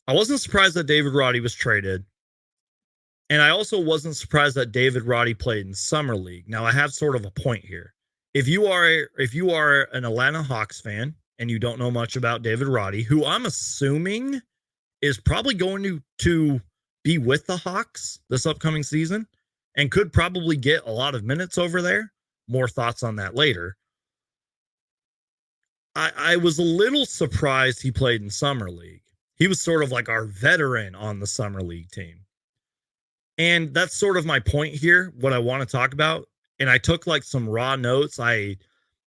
I wasn't surprised that David Roddy was traded. And I also wasn't surprised that David Roddy played in Summer League. Now I have sort of a point here. If you are an Atlanta Hawks fan and you don't know much about David Roddy, who I'm assuming is probably going to be with the Hawks this upcoming season and could probably get a lot of minutes over there. More thoughts on that later. I was a little surprised he played in Summer League. He was sort of like our veteran on the Summer League team. And that's sort of my point here, what I want to talk about. And I took like some raw notes. I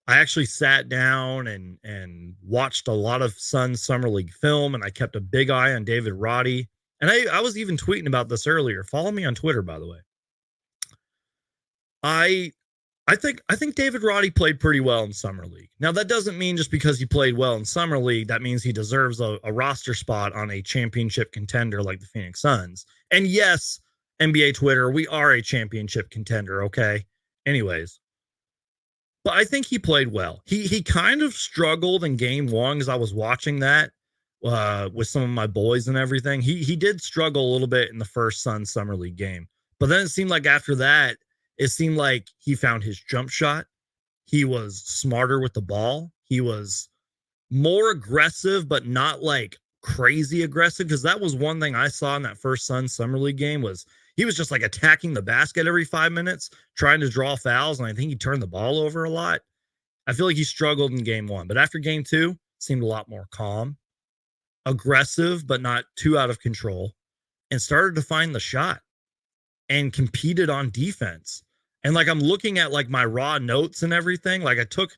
actually sat down and watched a lot of Suns Summer League film, and I kept a big eye on David Roddy. And I was even tweeting about this earlier. Follow me on Twitter, by the way. I think David Roddy played pretty well in Summer League. Now, that doesn't mean just because he played well in Summer League, that means he deserves a roster spot on a championship contender like the Phoenix Suns. And yes, NBA Twitter, we are a championship contender, okay? Anyways, but I think he played well. He kind of struggled in game one as I was watching that with some of my boys and everything. He did struggle a little bit in the first Suns Summer League game. But then it seemed like after that, it seemed like he found his jump shot. He was smarter with the ball. He was more aggressive, but not like crazy aggressive. Because that was one thing I saw in that first Suns Summer League game was he was just like attacking the basket every 5 minutes, trying to draw fouls. And I think he turned the ball over a lot. I feel like he struggled in game one. But after game two, seemed a lot more calm, aggressive, but not too out of control, and started to find the shot and competed on defense. And like I'm looking at like my raw notes and everything. Like I took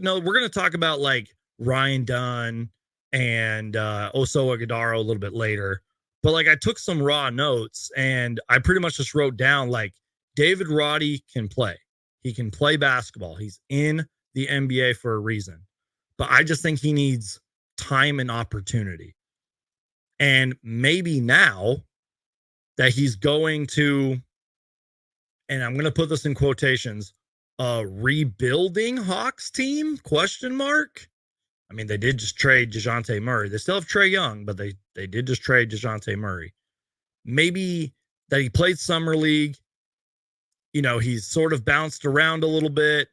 note. We're gonna talk about like Ryan Dunn and Oso Agudaro a little bit later. But like I took some raw notes and I pretty much just wrote down like David Roddy can play. He can play basketball. He's in the NBA for a reason. But I just think he needs time and opportunity. And maybe now that he's going to, and I'm going to put this in quotations, a rebuilding Hawks team, question mark. I mean, they did just trade DeJounte Murray. They still have Trae Young, but they did just trade DeJounte Murray. Maybe that he played Summer League. You know, he's sort of bounced around a little bit.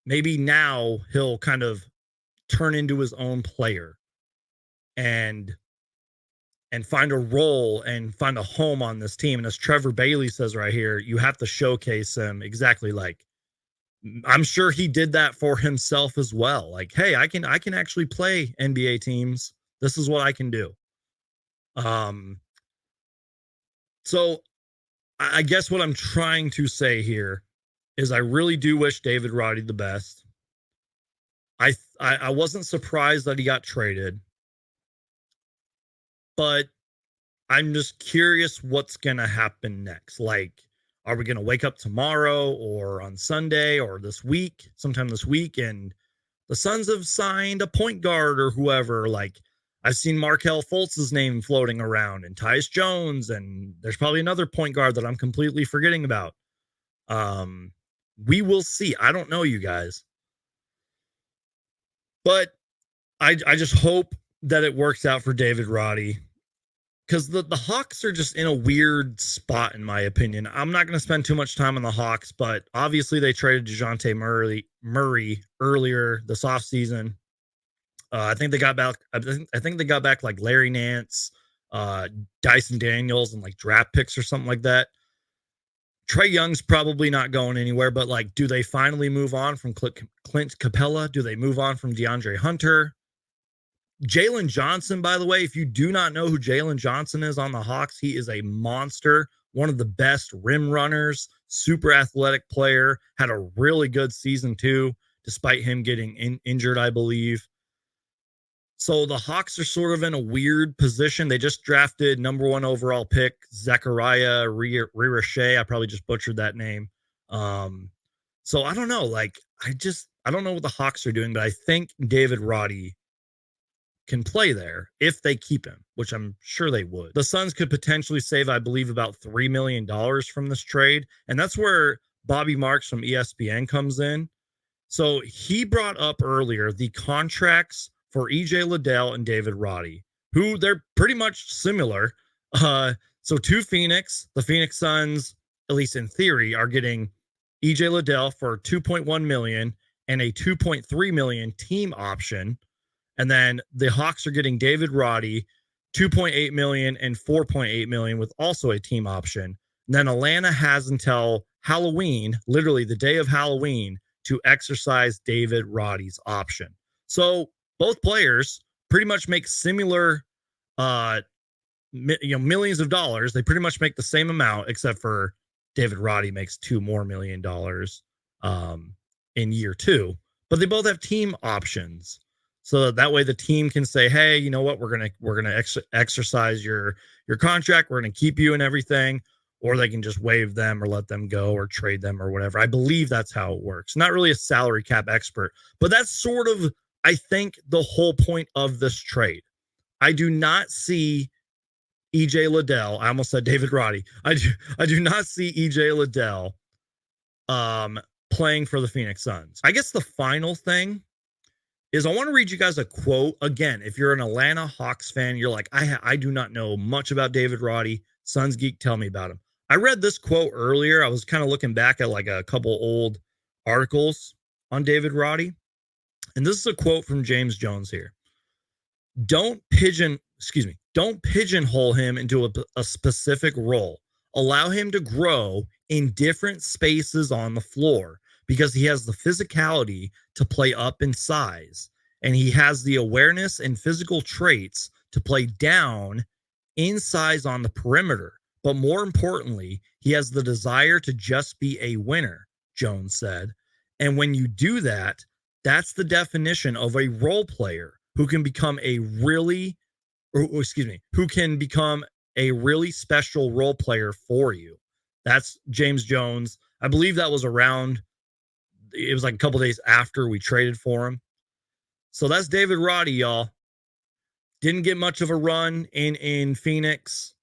Maybe now he'll kind of turn into his own player and find a role and find a home on this team. And as Trevor Bailey says right here, you have to showcase him exactly like, I'm sure he did that for himself as well. Like, hey, I can actually play NBA teams. This is what I can do. So I guess what I'm trying to say here is I really do wish David Roddy the best. I wasn't surprised that he got traded, but I'm just curious what's going to happen next. Like, are we going to wake up tomorrow or on Sunday or this week, sometime this week, and the Suns have signed a point guard or whoever? Like, I've seen Markelle Fultz's name floating around and Tyus Jones, and there's probably another point guard that I'm completely forgetting about. We will see. I don't know, you guys. But I just hope that it works out for David Roddy, because the Hawks are just in a weird spot, in my opinion. I'm not going to spend too much time on the Hawks, but obviously they traded DeJounte Murray earlier this offseason. I think they got back. I think they got back like Larry Nance, Dyson Daniels, and like draft picks or something like that. Trae Young's probably not going anywhere, but like, do they finally move on from Clint Capella? Do they move on from DeAndre Hunter? Jalen Johnson, by the way, if you do not know who Jalen Johnson is on the Hawks, he is a monster, one of the best rim runners, super athletic player, had a really good season too, despite him getting injured, I believe. So the Hawks are sort of in a weird position. They just drafted number 1 overall pick, Zachariah Rireche. I probably just butchered that name. So I don't know. Like, I don't know what the Hawks are doing, but I think David Roddy can play there if they keep him, which I'm sure they would. The Suns could potentially save, I believe, about $3 million from this trade. And that's where Bobby Marks from ESPN comes in. So he brought up earlier the contracts for EJ Liddell and David Roddy. who they're pretty much similar. So to Phoenix, the Phoenix Suns, at least in theory, are getting EJ Liddell for 2.1 million and a 2.3 million team option. And then the Hawks are getting David Roddy, 2.8 million and 4.8 million with also a team option. And then Atlanta has until Halloween, literally the day of Halloween, to exercise David Roddy's option. So both players pretty much make similar millions of dollars. They pretty much make the same amount, except for David Roddy makes $2 more million in year 2. But they both have team options. So that way the team can say, hey, you know what, we're gonna exercise your contract, we're gonna keep you and everything, or they can just waive them or let them go or trade them or whatever. I believe that's how it works. Not really a salary cap expert, but that's sort of, I think, the whole point of this trade. I do not see EJ Liddell. I almost said David Roddy. I do not see EJ Liddell playing for the Phoenix Suns. I guess the final thing is I want to read you guys a quote. Again, if you're an Atlanta Hawks fan, you're like, I do not know much about David Roddy. Suns Geek, tell me about him. I read this quote earlier. I was kind of looking back at like a couple old articles on David Roddy. And this is a quote from James Jones here. Don't pigeonhole him into a specific role. Allow him to grow in different spaces on the floor because he has the physicality to play up in size, and he has the awareness and physical traits to play down in size on the perimeter. But more importantly, he has the desire to just be a winner, Jones said. And when you do that, that's the definition of a role player who can become who can become a really special role player for you. That's James Jones. I believe that was around, it was like a couple days after we traded for him. So that's David Roddy, y'all. Didn't get much of a run in Phoenix.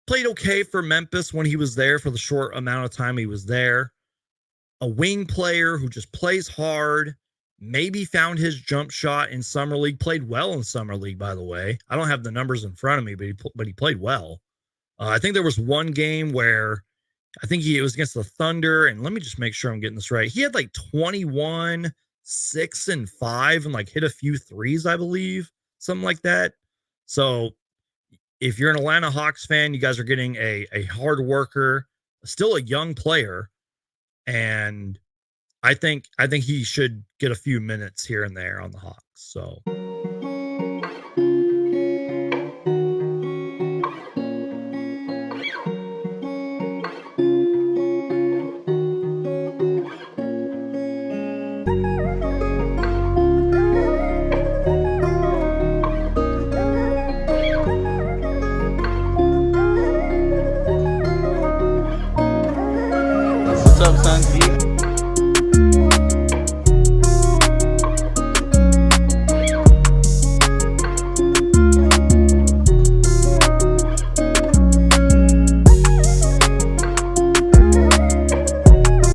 Played okay for Memphis when he was there for the short amount of time he was there. A wing player who just plays hard. Maybe found his jump shot in Summer League. Played well in Summer League, by the way. I don't have the numbers in front of me, but he played well. I think there was one game where I think it was against the Thunder, and let me just make sure I'm getting this right. He had like 21, 6, and 5, and like hit a few threes, I believe, something like that. So if you're an Atlanta Hawks fan, you guys are getting a hard worker, still a young player, and I think he should get a few minutes here and there on the Hawks. So what's up, Suns Geek?